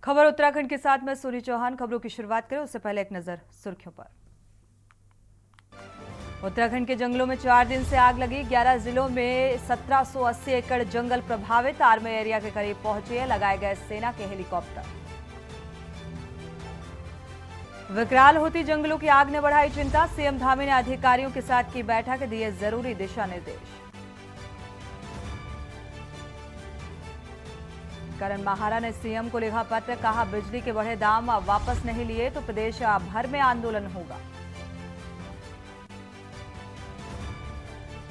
खबर उत्तराखंड के साथ मैं सूरी चौहान। खबरों की शुरुआत करें उससे पहले एक नजर सुर्खियों पर। उत्तराखंड के जंगलों में 4 दिन से आग लगी। 11 जिलों में 1780 एकड़ जंगल प्रभावित। आर्मी एरिया के करीब पहुंचे लगाए गए सेना के हेलीकॉप्टर। विकराल होती जंगलों की आग ने बढ़ाई चिंता। सीएम धामी ने अधिकारियों के साथ की बैठक, दिए जरूरी दिशा निर्देश। करण माहारा ने सीएम को लिखा पत्र, कहा बिजली के बढ़े दाम वापस नहीं लिए तो प्रदेश भर में आंदोलन होगा।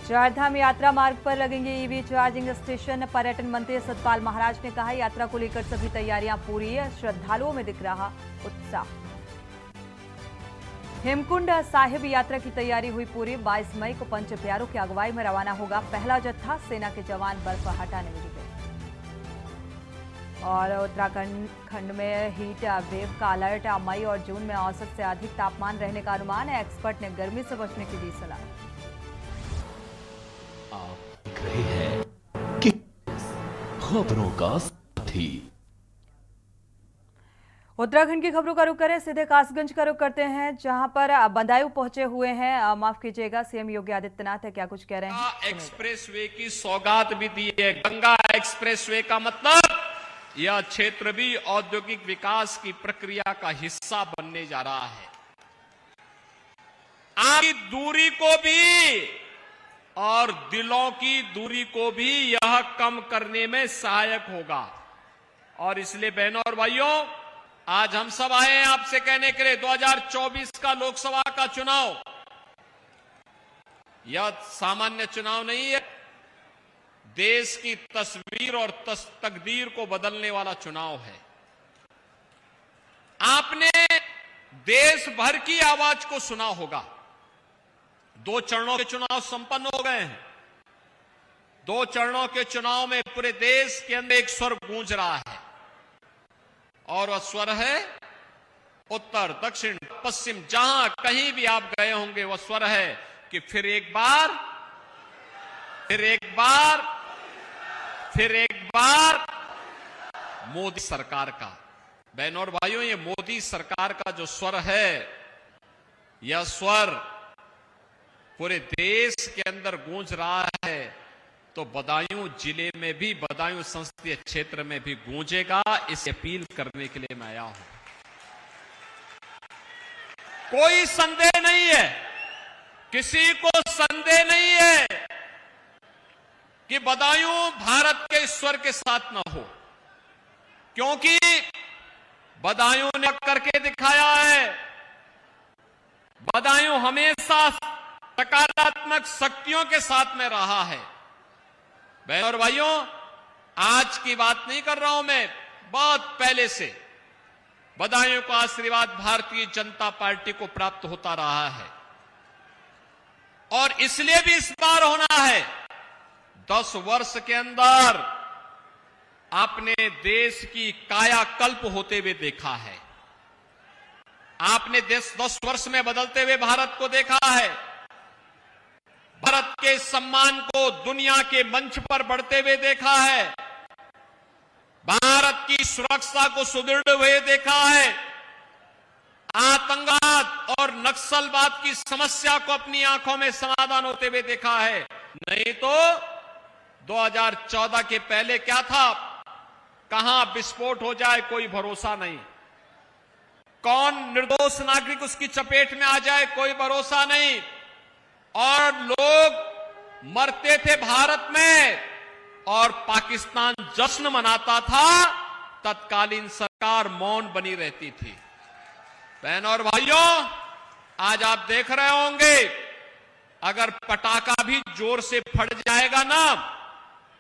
चारधाम यात्रा मार्ग पर लगेंगे ईवी चार्जिंग स्टेशन। पर्यटन मंत्री सतपाल महाराज ने कहा यात्रा को लेकर सभी तैयारियां पूरी है। श्रद्धालुओं में दिख रहा उत्साह। हेमकुंड साहिब यात्रा की तैयारी हुई पूरी। 22 मई को पंच प्यारों की अगुवाई में रवाना होगा पहला जत्था। सेना के जवान बर्फ हटाने में जुटे। और उत्तराखंड में हीट वेव का अलर्ट। मई और जून में औसत से अधिक तापमान रहने का अनुमान है। एक्सपर्ट ने गर्मी से बचने की दी सलाह। आप देख रहे हैं कि खबरों का साथी। उत्तराखंड की खबरों का रुख करें, सीधे कासगंज का रुख करते हैं जहां पर बदायूं पहुंचे हुए हैं। माफ कीजिएगा, सीएम योगी आदित्यनाथ है, क्या कुछ कह रहे हैं। एक्सप्रेसवे की सौगात भी दी है। गंगा एक्सप्रेसवे का मतलब यह क्षेत्र भी औद्योगिक विकास की प्रक्रिया का हिस्सा बनने जा रहा है। आपकी दूरी को भी और दिलों की दूरी को भी यह कम करने में सहायक होगा। और इसलिए बहनों और भाइयों, आज हम सब आए हैं आपसे कहने के लिए 2024 का लोकसभा का चुनाव यह सामान्य चुनाव नहीं है। देश की तस्वीर और तकदीर को बदलने वाला चुनाव है। आपने देश भर की आवाज को सुना होगा। 2 चरणों के चुनाव संपन्न हो गए हैं। 2 चरणों के चुनाव में पूरे देश के अंदर एक स्वर गूंज रहा है और वह स्वर है उत्तर, दक्षिण, पश्चिम, जहां कहीं भी आप गए होंगे वह स्वर है कि फिर एक बार मोदी सरकार का। बहनों और भाइयों, ये मोदी सरकार का जो स्वर है, यह स्वर पूरे देश के अंदर गूंज रहा है तो बदायूं जिले में भी, बदायूं संसदीय क्षेत्र में भी गूंजेगा। इसे अपील करने के लिए मैं आया हूं। कोई संदेह नहीं है, किसी को संदेह नहीं है कि बदायूं भारत के स्वर के साथ न हो, क्योंकि बदायूं ने करके दिखाया है। बदायूं हमेशा सकारात्मक शक्तियों के साथ में रहा है। बहनों और भाइयों, आज की बात नहीं कर रहा हूं मैं, बहुत पहले से बदायूं का आशीर्वाद भारतीय जनता पार्टी को प्राप्त होता रहा है और इसलिए भी इस बार होना है। 10 वर्ष के अंदर आपने देश की कायाकल्प होते हुए देखा है। आपने देश 10 वर्ष में बदलते हुए भारत को देखा है। भारत के सम्मान को दुनिया के मंच पर बढ़ते हुए देखा है। भारत की सुरक्षा को सुदृढ़ हुए देखा है। आतंकवाद और नक्सलवाद की समस्या को अपनी आंखों में समाधान होते हुए देखा है। नहीं तो 2014 के पहले क्या था, कहां विस्फोट हो जाए कोई भरोसा नहीं, कौन निर्दोष नागरिक उसकी चपेट में आ जाए कोई भरोसा नहीं, और लोग मरते थे भारत में और पाकिस्तान जश्न मनाता था, तत्कालीन सरकार मौन बनी रहती थी। बहनों और भाइयों, आज आप देख रहे होंगे अगर पटाखा भी जोर से फट जाएगा ना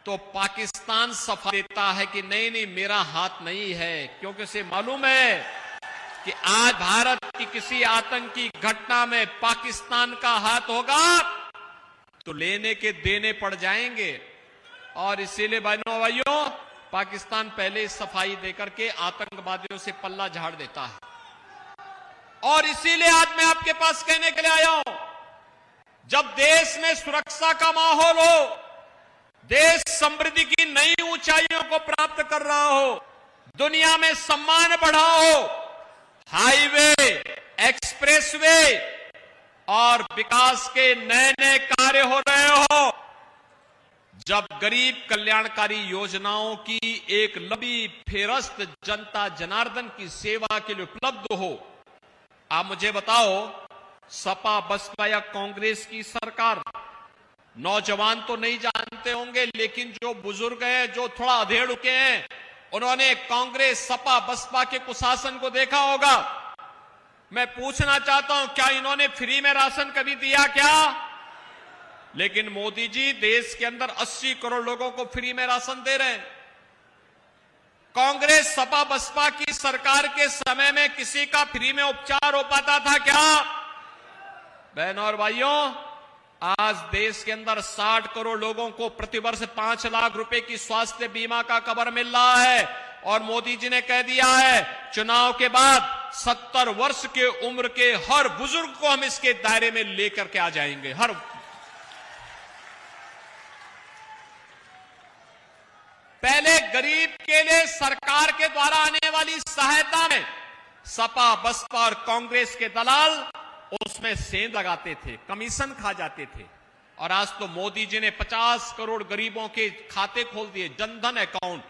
तो पाकिस्तान सफा देता है कि नहीं नहीं मेरा हाथ नहीं है, क्योंकि उसे मालूम है कि आज भारत की किसी आतंकी घटना में पाकिस्तान का हाथ होगा तो लेने के देने पड़ जाएंगे। और इसीलिए बहनों भाइयों, पाकिस्तान पहले सफाई देकर के आतंकवादियों से पल्ला झाड़ देता है। और इसीलिए आज मैं आपके पास कहने के लिए आया हूं, जब देश में सुरक्षा का माहौल हो, देश समृद्धि की नई ऊंचाइयों को प्राप्त कर रहा हो, दुनिया में सम्मान बढ़ाओ, हाईवे, एक्सप्रेसवे और विकास के नए नए कार्य हो रहे हो। जब गरीब कल्याणकारी योजनाओं की एक लंबी फेहरिस्त जनता जनार्दन की सेवा के लिए उपलब्ध हो, आप मुझे बताओ, सपा बसपा या कांग्रेस की सरकार, नौजवान तो नहीं जानते होंगे, लेकिन जो बुजुर्ग हैं, जो थोड़ा अधेड़ उके हैं, उन्होंने कांग्रेस सपा बसपा के कुशासन को देखा होगा। मैं पूछना चाहता हूं, क्या इन्होंने फ्री में राशन कभी दिया क्या? लेकिन मोदी जी देश के अंदर 80 करोड़ लोगों को फ्री में राशन दे रहे हैं। कांग्रेस सपा बसपा की सरकार के समय में किसी का फ्री में उपचार हो पाता था क्या? बहनों और भाइयों, आज देश के अंदर 60 करोड़ लोगों को प्रतिवर्ष 5 लाख रुपए की स्वास्थ्य बीमा का कवर मिल रहा है। और मोदी जी ने कह दिया है, चुनाव के बाद 70 वर्ष के उम्र के हर बुजुर्ग को हम इसके दायरे में लेकर के आ जाएंगे। पहले गरीब के लिए सरकार के द्वारा आने वाली सहायता में सपा बसपा और कांग्रेस के दलाल उसमें सेंध लगाते थे, कमीशन खा जाते थे। और आज तो मोदी जी ने 50 करोड़ गरीबों के खाते खोल दिए, जनधन अकाउंट।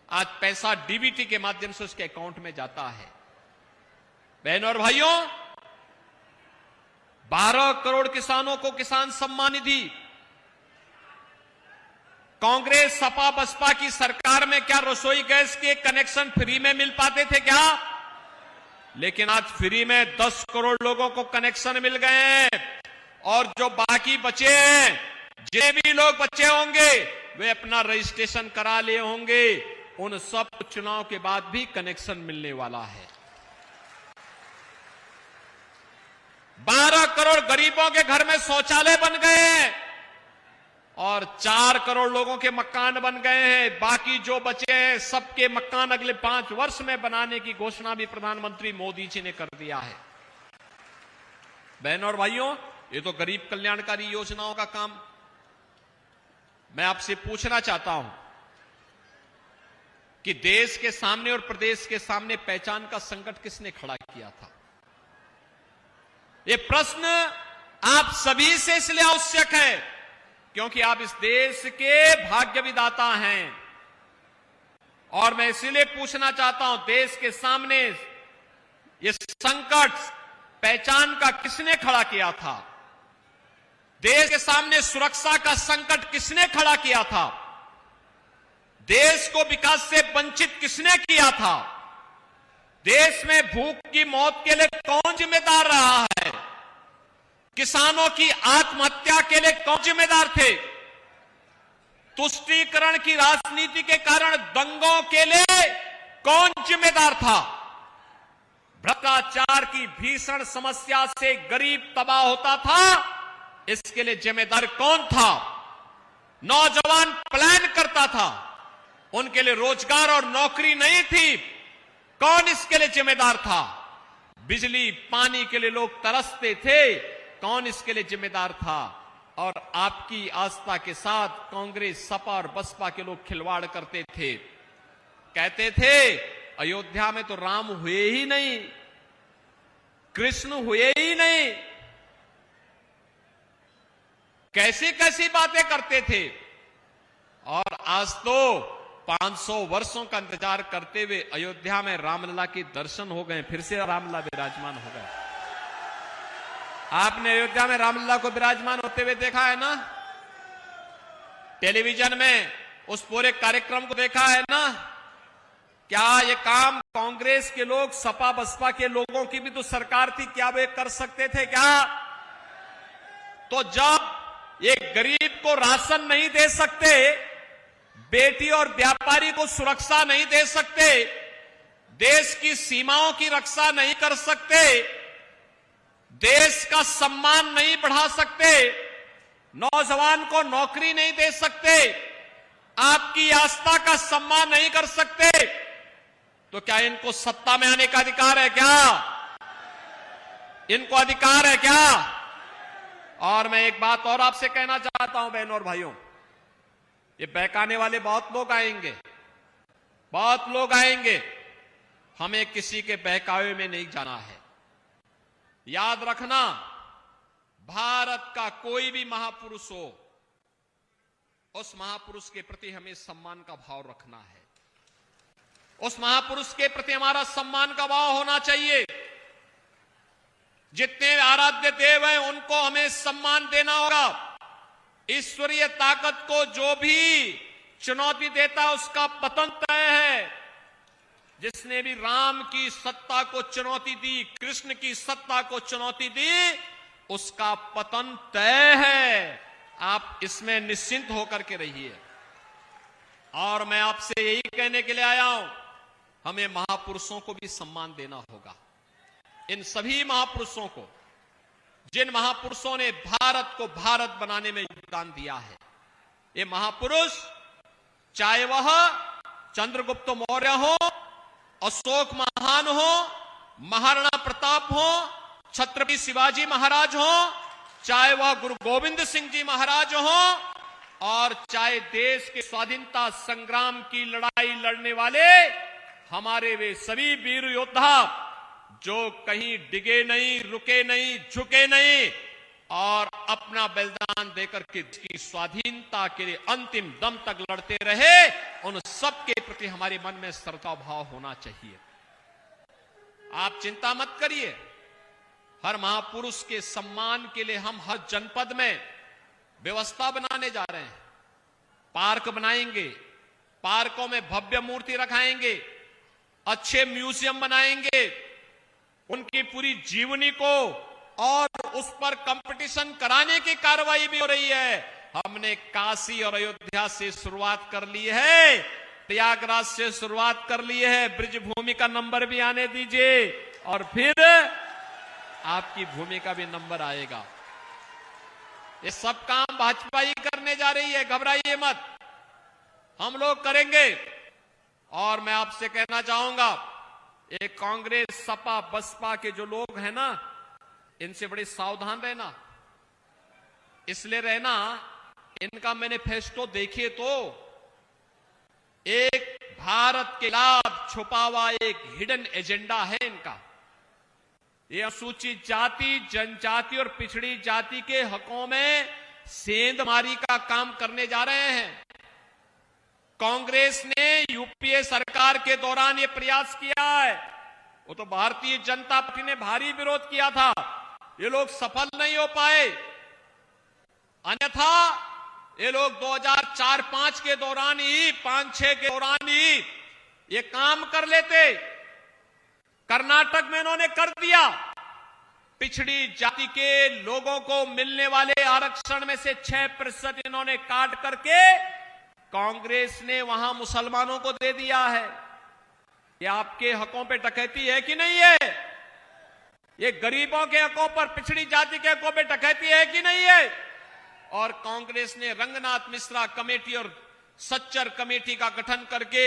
आज पैसा डीबीटी के माध्यम से उसके अकाउंट में जाता है। बहनों और भाइयों, 12 करोड़ किसानों को किसान सम्मान निधि। कांग्रेस सपा बसपा की सरकार में क्या रसोई गैस के कनेक्शन फ्री में मिल पाते थे क्या? लेकिन आज फ्री में 10 करोड़ लोगों को कनेक्शन मिल गए हैं। और जो बाकी बचे हैं, जितने भी लोग बचे होंगे, वे अपना रजिस्ट्रेशन करा लिए होंगे। उन सब चुनाव के बाद भी कनेक्शन मिलने वाला है। 12 करोड़ गरीबों के घर में शौचालय बन गए हैं और 4 करोड़ लोगों के मकान बन गए हैं। बाकी जो बचे हैं, सबके मकान अगले 5 वर्ष में बनाने की घोषणा भी प्रधानमंत्री मोदी जी ने कर दिया है। बहनों और भाइयों, ये तो गरीब कल्याणकारी योजनाओं का काम। मैं आपसे पूछना चाहता हूं कि देश के सामने और प्रदेश के सामने पहचान का संकट किसने खड़ा किया था? ये प्रश्न आप सभी से इसलिए आवश्यक है क्योंकि आप इस देश के भाग्य विधाता हैं। और मैं इसीलिए पूछना चाहता हूं, देश के सामने ये संकट पहचान का किसने खड़ा किया था? देश के सामने सुरक्षा का संकट किसने खड़ा किया था? देश को विकास से वंचित किसने किया था? देश में भूख की मौत के लिए कौन जिम्मेदार रहा है? किसानों की आत्महत्या के लिए कौन जिम्मेदार थे? तुष्टीकरण की राजनीति के कारण दंगों के लिए कौन जिम्मेदार था? भ्रष्टाचार की भीषण समस्या से गरीब तबाह होता था, इसके लिए जिम्मेदार कौन था? नौजवान प्लान करता था, उनके लिए रोजगार और नौकरी नहीं थी, कौन इसके लिए जिम्मेदार था? बिजली पानी के लिए लोग तरसते थे, कौन इसके लिए जिम्मेदार था? और आपकी आस्था के साथ कांग्रेस सपा और बसपा के लोग खिलवाड़ करते थे। कहते थे अयोध्या में तो राम हुए ही नहीं, कृष्ण हुए ही नहीं। कैसी कैसी बातें करते थे। और आज तो 500 वर्षों का इंतजार करते हुए अयोध्या में रामलला के दर्शन हो गए, फिर से रामलला विराजमान हो गए। आपने अयोध्या में रामलला को विराजमान होते हुए देखा है ना? टेलीविजन में उस पूरे कार्यक्रम को देखा है ना? क्या ये काम कांग्रेस के लोग, सपा बसपा के लोगों की भी तो सरकार थी, क्या वे कर सकते थे क्या? तो जब एक गरीब को राशन नहीं दे सकते, बेटी और व्यापारी को सुरक्षा नहीं दे सकते, देश की सीमाओं की रक्षा नहीं कर सकते, देश का सम्मान नहीं बढ़ा सकते, नौजवान को नौकरी नहीं दे सकते, आपकी आस्था का सम्मान नहीं कर सकते, तो क्या इनको सत्ता में आने का अधिकार है क्या? इनको अधिकार है क्या? और मैं एक बात और आपसे कहना चाहता हूं बहनों और भाइयों, ये बहकाने वाले बहुत लोग आएंगे। बहुत लोग आएंगे, हमें किसी के बहकावे में नहीं जाना है। याद रखना, भारत का कोई भी महापुरुष हो, उस महापुरुष के प्रति हमें सम्मान का भाव रखना है। उस महापुरुष के प्रति हमारा सम्मान का भाव होना चाहिए। जितने आराध्य देव हैं उनको हमें सम्मान देना होगा। ईश्वरीय ताकत को जो भी चुनौती देता है उसका पतन तय है। जिसने भी राम की सत्ता को चुनौती दी, कृष्ण की सत्ता को चुनौती दी, उसका पतन तय है। आप इसमें निश्चिंत होकर के रहिए। और मैं आपसे यही कहने के लिए आया हूं, हमें महापुरुषों को भी सम्मान देना होगा। इन सभी महापुरुषों को, जिन महापुरुषों ने भारत को भारत बनाने में योगदान दिया है। ये महापुरुष, चाहे वह चंद्रगुप्त मौर्य हो, अशोक महान हो, महाराणा प्रताप हो, छत्रपति शिवाजी महाराज हो, चाहे वह गुरु गोविंद सिंह जी महाराज हो, और चाहे देश के स्वाधीनता संग्राम की लड़ाई लड़ने वाले हमारे वे सभी वीर योद्धा जो कहीं डिगे नहीं, रुके नहीं, झुके नहीं और अपना बलिदान देकर के की स्वाधीनता के लिए अंतिम दम तक लड़ते रहे, उन सब के प्रति हमारे मन में श्रद्धा भाव होना चाहिए। आप चिंता मत करिए, हर महापुरुष के सम्मान के लिए हम हर जनपद में व्यवस्था बनाने जा रहे हैं। पार्क बनाएंगे, पार्कों में भव्य मूर्ति रखाएंगे, अच्छे म्यूजियम बनाएंगे, उनकी पूरी जीवनी को और उस पर कंपटीशन कराने की कार्रवाई भी हो रही है। हमने काशी और अयोध्या से शुरुआत कर ली है, प्रयागराज से शुरुआत कर ली है। ब्रिजभूमि का नंबर भी आने दीजिए और फिर आपकी भूमि का भी नंबर आएगा। ये सब काम भाजपा ही करने जा रही है, घबराइए मत, हम लोग करेंगे। और मैं आपसे कहना चाहूंगा, ये कांग्रेस, सपा, बसपा के जो लोग हैं ना, इनसे बड़े सावधान रहना। इसलिए रहना, इनका मैनिफेस्टो देखिए तो एक भारत के खिलाफ छुपा हुआ एक हिडन एजेंडा है इनका। ये अनुसूचित जाति, जनजाति और पिछड़ी जाति के हकों में सेंधमारी का काम करने जा रहे हैं। कांग्रेस ने यूपीए सरकार के दौरान ये प्रयास किया है, वो तो भारतीय जनता पार्टी ने भारी विरोध किया था, ये लोग सफल नहीं हो पाए। अन्यथा ये लोग 2004-5 के दौरान ही, 5-6 के दौरान ही ये काम कर लेते। कर्नाटक में इन्होंने कर दिया। पिछड़ी जाति के लोगों को मिलने वाले आरक्षण में से 6% इन्होंने काट करके कांग्रेस ने वहां मुसलमानों को दे दिया है। ये आपके हकों पे डकैती है कि नहीं है? ये गरीबों के हकों पर, पिछड़ी जाति के हकों पे डकैती है कि नहीं है? और कांग्रेस ने रंगनाथ मिश्रा कमेटी और सच्चर कमेटी का गठन करके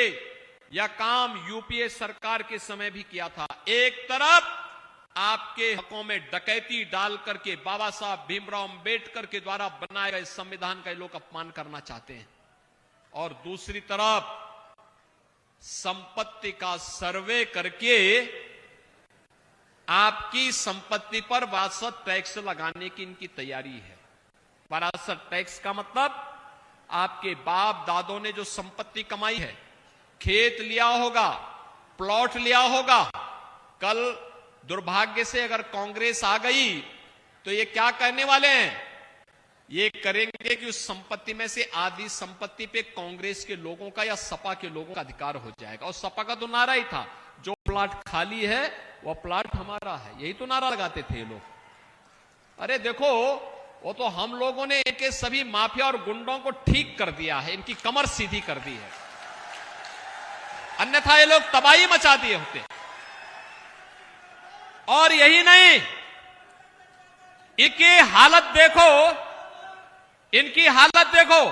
यह काम यूपीए सरकार के समय भी किया था। एक तरफ आपके हकों में डकैती डाल करके बाबा साहब भीमराव अंबेडकर के द्वारा बनाए गए संविधान का लोग अपमान करना चाहते हैं, और दूसरी तरफ संपत्ति का सर्वे करके आपकी संपत्ति पर वारसत टैक्स लगाने की इनकी तैयारी है। वारसत टैक्स का मतलब आपके बाप दादों ने जो संपत्ति कमाई है, खेत लिया होगा, प्लॉट लिया होगा, कल दुर्भाग्य से अगर कांग्रेस आ गई तो ये क्या करने वाले हैं? ये करेंगे कि उस संपत्ति में से आधी संपत्ति पे कांग्रेस के लोगों का या सपा के लोगों का अधिकार हो जाएगा। और सपा का तो नारा ही था, जो प्लाट खाली है वह प्लाट हमारा है, यही तो नारा लगाते थे ये लोग। अरे देखो, वो तो हम लोगों ने इनके सभी माफिया और गुंडों को ठीक कर दिया है, इनकी कमर सीधी कर दी है, अन्यथा ये लोग तबाही मचा दिए होते। और यही नहीं, इनकी हालत देखो, इनकी हालत देखो।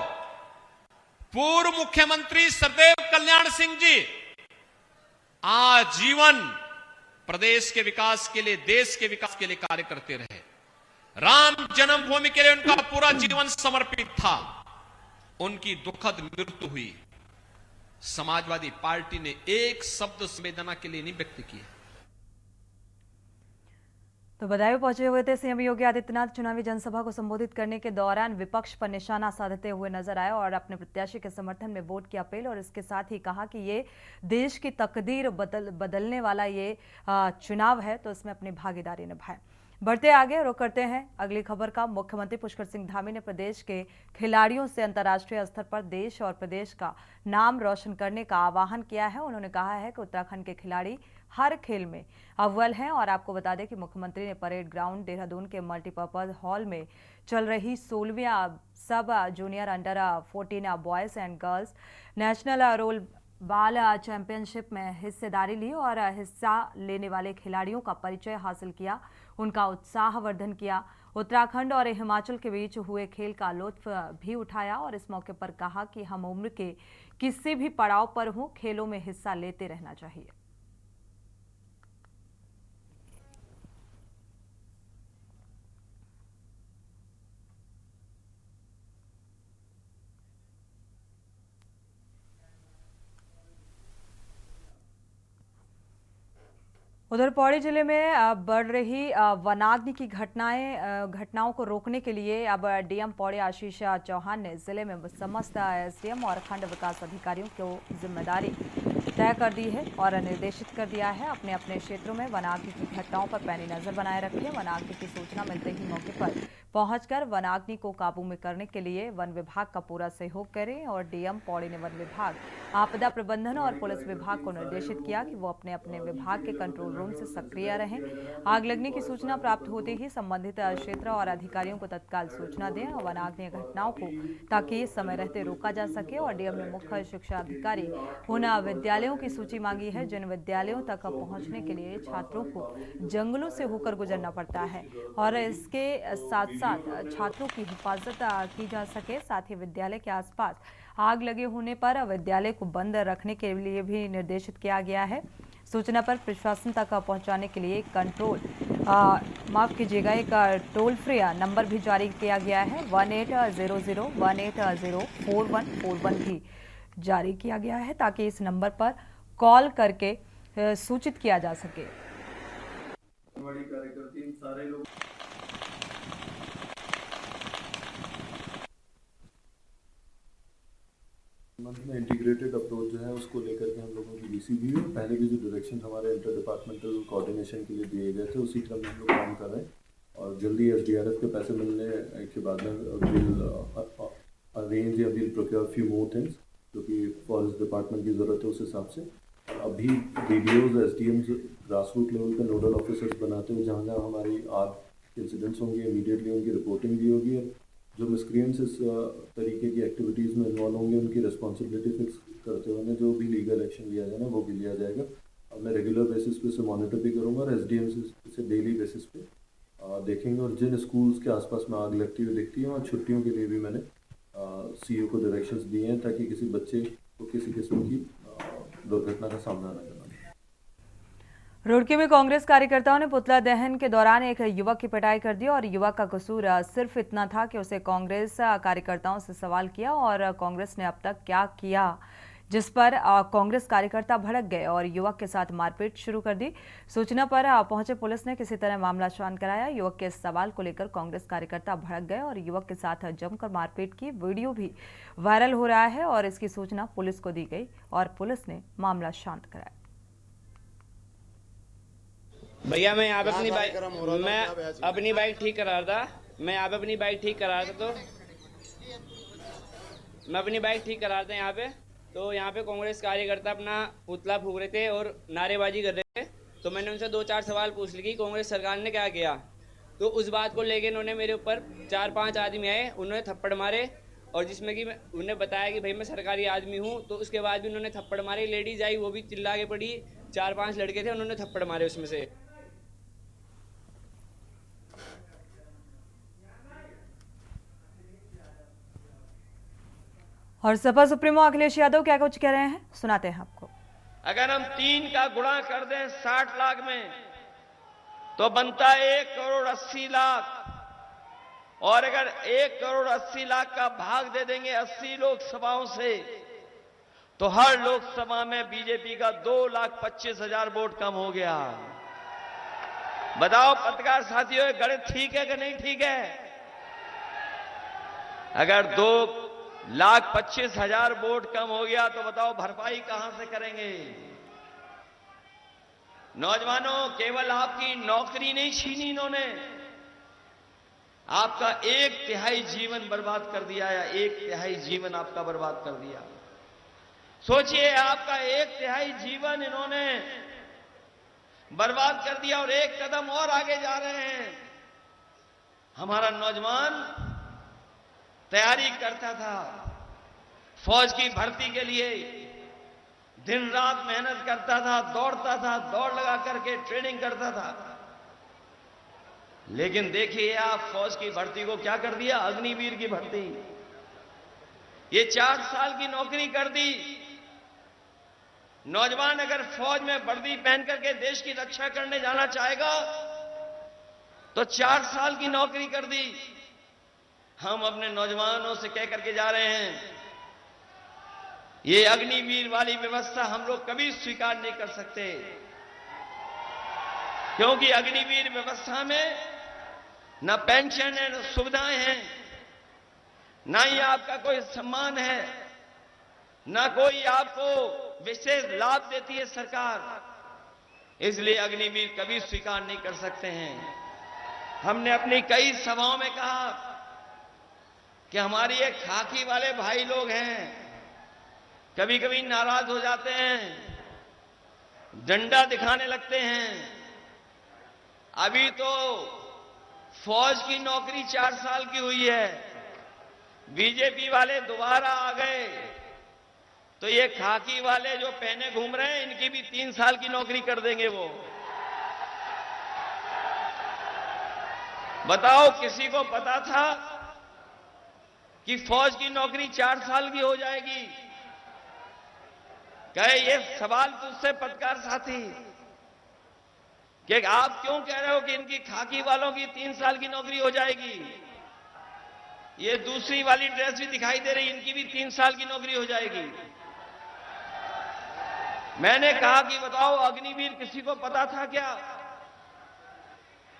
पूर्व मुख्यमंत्री सदैव कल्याण सिंह जी आजीवन प्रदेश के विकास के लिए, देश के विकास के लिए कार्य करते रहे। राम जन्मभूमि के लिए उनका पूरा जीवन समर्पित था। उनकी दुखद मृत्यु हुई। समाजवादी पार्टी ने एक शब्द संवेदना के लिए नहीं व्यक्त किया। तो बदायूं पहुंचे हुए थे सीएम योगी आदित्यनाथ। चुनावी जनसभा को संबोधित करने के दौरान विपक्ष पर निशाना साधते हुए नजर आए और अपने प्रत्याशी के समर्थन में वोट की अपील और इसके साथ ही कहा कि ये देश की तकदीर बदलने वाला ये चुनाव है, तो इसमें अपनी भागीदारी निभाएं। बढ़ते आगे, रुख करते हैं अगली खबर का। मुख्यमंत्री पुष्कर सिंह धामी ने प्रदेश के खिलाड़ियों से अंतर्राष्ट्रीय स्तर पर देश और प्रदेश का नाम रोशन करने का आह्वान किया है। उन्होंने कहा है कि उत्तराखंड के खिलाड़ी हर खेल में अव्वल हैं और आपको बता दें कि मुख्यमंत्री ने परेड ग्राउंड देहरादून के मल्टीपर्पज हॉल में चल रही 16वीं सब junior under 14 boys and girls national roll ball championship में हिस्सेदारी ली और हिस्सा लेने वाले खिलाड़ियों का परिचय हासिल किया, उनका उत्साहवर्धन किया। उत्तराखंड और हिमाचल के बीच हुए खेल का लुत्फ भी उठाया और इस मौके पर कहा कि हम उम्र के किसी भी पड़ाव पर हों, खेलों में हिस्सा लेते रहना चाहिए। उधर पौड़ी जिले में बढ़ रही वनाग्नि की घटनाओं को रोकने के लिए अब डीएम पौड़ी आशीष चौहान ने जिले में समस्त एसडीएम और खंड विकास अधिकारियों को जिम्मेदारी तय कर दी है और निर्देशित कर दिया है अपने अपने क्षेत्रों में वनाग्नि की घटनाओं पर पैनी नजर बनाए रखें। वनाग्नि की सूचना मिलते ही मौके पर पहुंचकर वनाग्नि को काबू में करने के लिए वन विभाग का पूरा सहयोग करें और डीएम पौड़ी ने वन विभाग, आपदा प्रबंधन और पुलिस विभाग को निर्देशित किया कि वो अपने अपने विभाग के कंट्रोल रूम से सक्रिय रहें। आग लगने की सूचना प्राप्त होते ही संबंधित क्षेत्र और अधिकारियों को तत्काल सूचना दें और वनाग्नि घटनाओं को ताकि समय रहते रोका जा सके। और डीएम ने मुख्य शिक्षा अधिकारी उन विद्यालयों की सूची मांगी है जिन विद्यालयों तक पहुंचने के लिए छात्रों को जंगलों से होकर गुजरना पड़ता है और इसके साथ साथ छात्रों की हिफाजत की जा सके। साथ ही विद्यालय के आसपास आग लगे होने पर विद्यालय को बंद रखने के लिए भी निर्देशित किया गया है। सूचना पर प्रशासन तक पहुंचाने के लिए एक टोल फ्री नंबर भी जारी किया गया है। 1800-1804-4141 भी जारी किया गया है ताकि इस नंबर पर कॉल करके सूचित किया जा सके। में इंटीग्रेटेड अप्रोच जो है उसको लेकर के हम लोगों की डीसी भी है। पहले भी जो डायरेक्शन हमारे इंटर डिपार्टमेंटल कोऑर्डिनेशन के लिए दिए गए थे उसी क्रम में हम लोग काम कर रहे हैं और जल्दी एसडीआरएफ के पैसे मिलने के बाद में अरेंज या will procure few more things जो कि फॉरेस्ट डिपार्टमेंट की ज़रूरत है उस हिसाब से। अभी बीडीओज एसडीएम्स ग्रास रूट लेवल पे नोडल ऑफिसर्स बनाते हुए जहाँ जहाँ हमारी आग इंसिडेंट्स होंगे इमीडिएटली उनकी रिपोर्टिंग भी होगी और जो मिसक्रिएंट्स इस तरीके की एक्टिविटीज़ में इन्वॉल्व होंगे उनकी रिस्पॉन्सिबिलिटी फिक्स करते हुए जो भी लीगल एक्शन लिया जाए ना वो भी लिया जाएगा। और मैं रेगुलर बेसिस पे इसे मॉनिटर भी करूँगा और एसडीएम से डेली बेसिस पे देखेंगे और जिन स्कूल्स के आसपास में आग लगती हुई दिखती है वहाँ छुट्टियों के लिए भी मैंने सीईओ को डायरेक्शंस दिए हैं ताकि किसी बच्चे को किसी किस्म की दुर्घटना का सामना न करना। रुड़की में कांग्रेस कार्यकर्ताओं ने पुतला दहन के दौरान एक युवक की पिटाई कर दी और युवक का कसूर सिर्फ इतना था कि उसे कांग्रेस कार्यकर्ताओं से सवाल किया और कांग्रेस ने अब तक क्या किया, जिस पर कांग्रेस कार्यकर्ता भड़क गए और युवक के साथ मारपीट शुरू कर दी। सूचना पर पहुंचे पुलिस ने किसी तरह मामला शांत कराया। युवक के सवाल को लेकर कांग्रेस कार्यकर्ता भड़क गए और युवक के साथ जमकर मारपीट की वीडियो भी वायरल हो रहा है और इसकी सूचना पुलिस को दी गई और पुलिस ने मामला शांत कराया। भैया मैं यहाँ पे अपनी बाइक ठीक करा रहा था। मैं यहाँ पे अपनी बाइक ठीक करा रहा था यहाँ पे तो यहाँ पे कांग्रेस कार्यकर्ता अपना पुतला फूंक रहे थे और नारेबाजी कर रहे थे। तो मैंने उनसे 2-4 सवाल पूछ लिए कि कांग्रेस सरकार ने क्या किया। तो उस बात को लेके उन्होंने मेरे ऊपर 4-5 आदमी आए, उन्होंने थप्पड़ मारे और जिसमें कि उन्हें बताया कि भाई मैं सरकारी आदमी हूँ। तो उसके बाद भी उन्होंने थप्पड़ मारे। लेडीज आई वो भी चिल्ला के पड़ी। 4-5 लड़के थे उन्होंने थप्पड़ मारे उसमें से। और सपा सुप्रीमो अखिलेश यादव क्या कुछ कह रहे हैं सुनाते हैं आपको। अगर हम 3 का गुणा कर दें 60 लाख में तो बनता है 1 करोड़ 80 लाख और अगर 1 करोड़ 80 लाख का भाग दे देंगे 80 लोकसभाओं से तो हर लोकसभा में बीजेपी का 2,25,000 वोट कम हो गया। बताओ पत्रकार साथियों, ये गणित ठीक है कि नहीं ठीक है? अगर 2,25,000 वोट कम हो गया तो बताओ भरपाई कहां से करेंगे? नौजवानों, केवल आपकी नौकरी नहीं छीनी इन्होंने, आपका 1/3 जीवन बर्बाद कर दिया, या 1/3 जीवन आपका बर्बाद कर दिया। सोचिए, आपका 1/3 जीवन इन्होंने बर्बाद कर दिया और एक कदम और आगे जा रहे हैं। हमारा नौजवान तैयारी करता था फौज की भर्ती के लिए, दिन रात मेहनत करता था, दौड़ता था, दौड़ लगा करके ट्रेनिंग करता था। लेकिन देखिए आप फौज की भर्ती को क्या कर दिया, अग्निवीर की भर्ती। ये 4 साल की नौकरी कर दी। नौजवान अगर फौज में वर्दी पहन करके देश की रक्षा करने जाना चाहेगा तो 4 साल की नौकरी कर दी। हम अपने नौजवानों से कह करके जा रहे हैं, ये अग्निवीर वाली व्यवस्था हम लोग कभी स्वीकार नहीं कर सकते, क्योंकि अग्निवीर व्यवस्था में न पेंशन है, न सुविधाएं हैं, ना ही आपका कोई सम्मान है, ना कोई आपको विशेष लाभ देती है सरकार। इसलिए अग्निवीर कभी स्वीकार नहीं कर सकते हैं। हमने अपनी कई सभाओं में कहा कि हमारी ये खाकी वाले भाई लोग हैं, कभी कभी नाराज हो जाते हैं, डंडा दिखाने लगते हैं। अभी तो फौज की नौकरी 4 साल की हुई है, बीजेपी वाले दोबारा आ गए तो ये खाकी वाले जो पहने घूम रहे हैं, इनकी भी 3 साल की नौकरी कर देंगे वो। बताओ, किसी को पता था कि फौज की नौकरी 4 साल की हो जाएगी? कहे ये सवाल तुझसे पत्रकार साथी कि आप क्यों कह रहे हो कि इनकी खाकी वालों की 3 साल की नौकरी हो जाएगी? ये दूसरी वाली ड्रेस भी दिखाई दे रही, इनकी भी 3 साल की नौकरी हो जाएगी। मैंने कहा कि बताओ, अग्निवीर किसी को पता था क्या?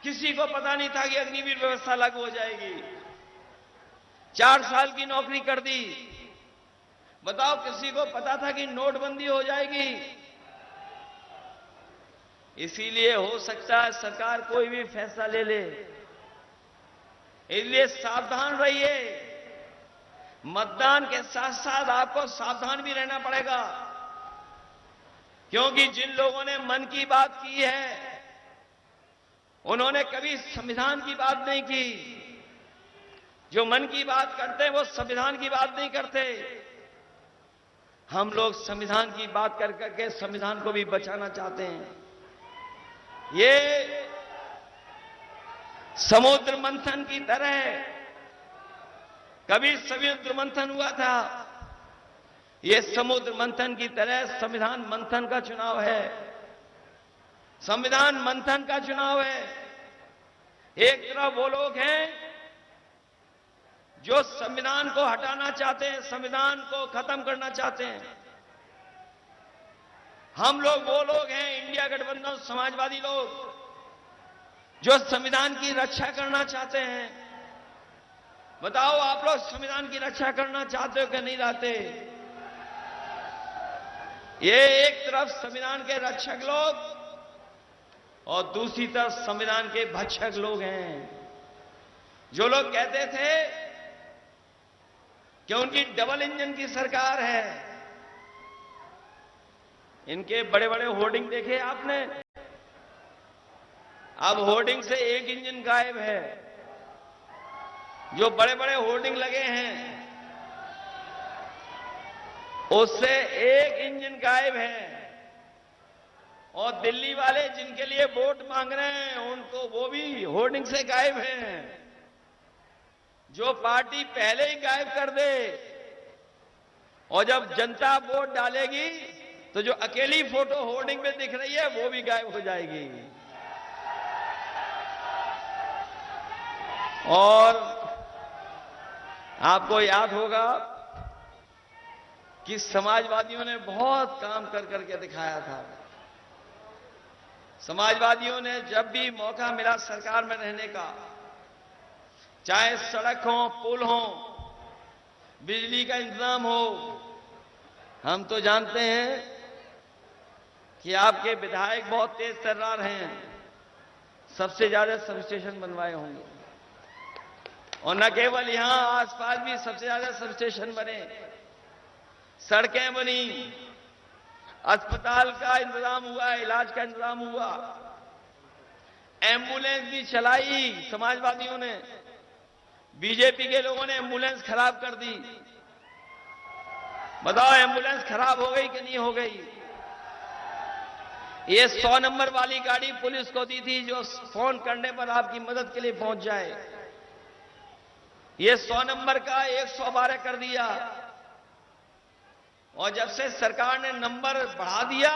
किसी को पता नहीं था कि अग्निवीर व्यवस्था लागू हो जाएगी। 4 साल की नौकरी कर दी। बताओ, किसी को पता था कि नोटबंदी हो जाएगी? इसीलिए हो सकता है सरकार कोई भी फैसला ले ले, इसलिए सावधान रहिए। मतदान के साथ साथ आपको सावधान भी रहना पड़ेगा, क्योंकि जिन लोगों ने मन की बात की है उन्होंने कभी संविधान की बात नहीं की। जो मन की बात करते हैं वो संविधान की बात नहीं करते। हम लोग संविधान की बात कर करके संविधान को भी बचाना चाहते हैं। ये समुद्र मंथन की तरह कभी समुद्र मंथन हुआ था, ये समुद्र मंथन की तरह संविधान मंथन का चुनाव है। संविधान मंथन का चुनाव है। एक तरफ वो लोग हैं जो संविधान को हटाना चाहते हैं, संविधान को खत्म करना चाहते हैं। हम लोग वो लोग हैं, इंडिया गठबंधन समाजवादी लोग, जो संविधान की रक्षा करना चाहते हैं। बताओ, आप लोग संविधान की रक्षा करना चाहते हो कि नहीं चाहते? ये एक तरफ संविधान के रक्षक लोग और दूसरी तरफ संविधान के भक्षक लोग हैं, जो लोग कहते थे कि उनकी डबल इंजन की सरकार है। इनके बड़े बड़े होर्डिंग देखे आपने? अब होर्डिंग से एक इंजन गायब है। जो बड़े बड़े होर्डिंग लगे हैं उससे एक इंजन गायब है। और दिल्ली वाले जिनके लिए वोट मांग रहे हैं उनको, वो भी होर्डिंग से गायब हैं। जो पार्टी पहले ही गायब कर दे और जब जनता वोट डालेगी तो जो अकेली फोटो होर्डिंग में दिख रही है वो भी गायब हो जाएगी। और आपको याद होगा कि समाजवादियों ने बहुत काम कर करके दिखाया था। समाजवादियों ने जब भी मौका मिला सरकार में रहने का, चाहे सड़क हो, पुल हो, बिजली का इंतजाम हो, हम तो जानते हैं कि आपके विधायक बहुत तेज तर्रार हैं, सबसे ज्यादा सब स्टेशन बनवाए होंगे, और न केवल यहां आसपास भी सबसे ज्यादा सब स्टेशन बने, सड़कें बनी, अस्पताल का इंतजाम हुआ, इलाज का इंतजाम हुआ, एम्बुलेंस भी चलाई समाजवादियों ने। बीजेपी के लोगों ने एम्बुलेंस खराब कर दी। बताओ एम्बुलेंस खराब हो गई कि नहीं हो गई? ये 100 नंबर वाली गाड़ी पुलिस को दी थी जो फोन करने पर आपकी मदद के लिए पहुंच जाए। ये 100 नंबर का 112 कर दिया, और जब से सरकार ने नंबर बढ़ा दिया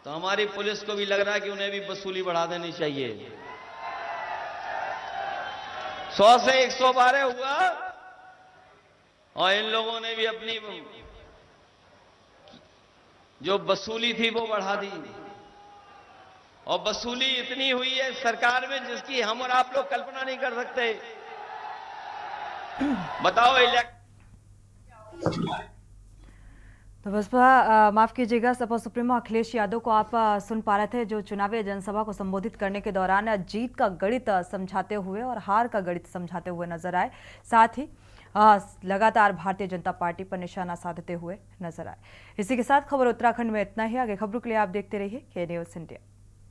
तो हमारी पुलिस को भी लग रहा है कि उन्हें भी वसूली बढ़ा देनी चाहिए। 100 से 112 हुआ, और इन लोगों ने भी अपनी जो वसूली थी वो बढ़ा दी, और वसूली इतनी हुई है सरकार में जिसकी हम और आप लोग कल्पना नहीं कर सकते। बताओ तो बसपा माफ कीजिएगा, सपा सुप्रीमो अखिलेश यादव को आप सुन पा रहे थे, जो चुनावी जनसभा को संबोधित करने के दौरान जीत का गणित समझाते हुए और हार का गणित समझाते हुए नजर आए। साथ ही लगातार भारतीय जनता पार्टी पर निशाना साधते हुए नजर आए। इसी के साथ खबर उत्तराखंड में इतना ही। आगे खबरों के लिए आप देखते रहिए के न्यूज़ इंडिया।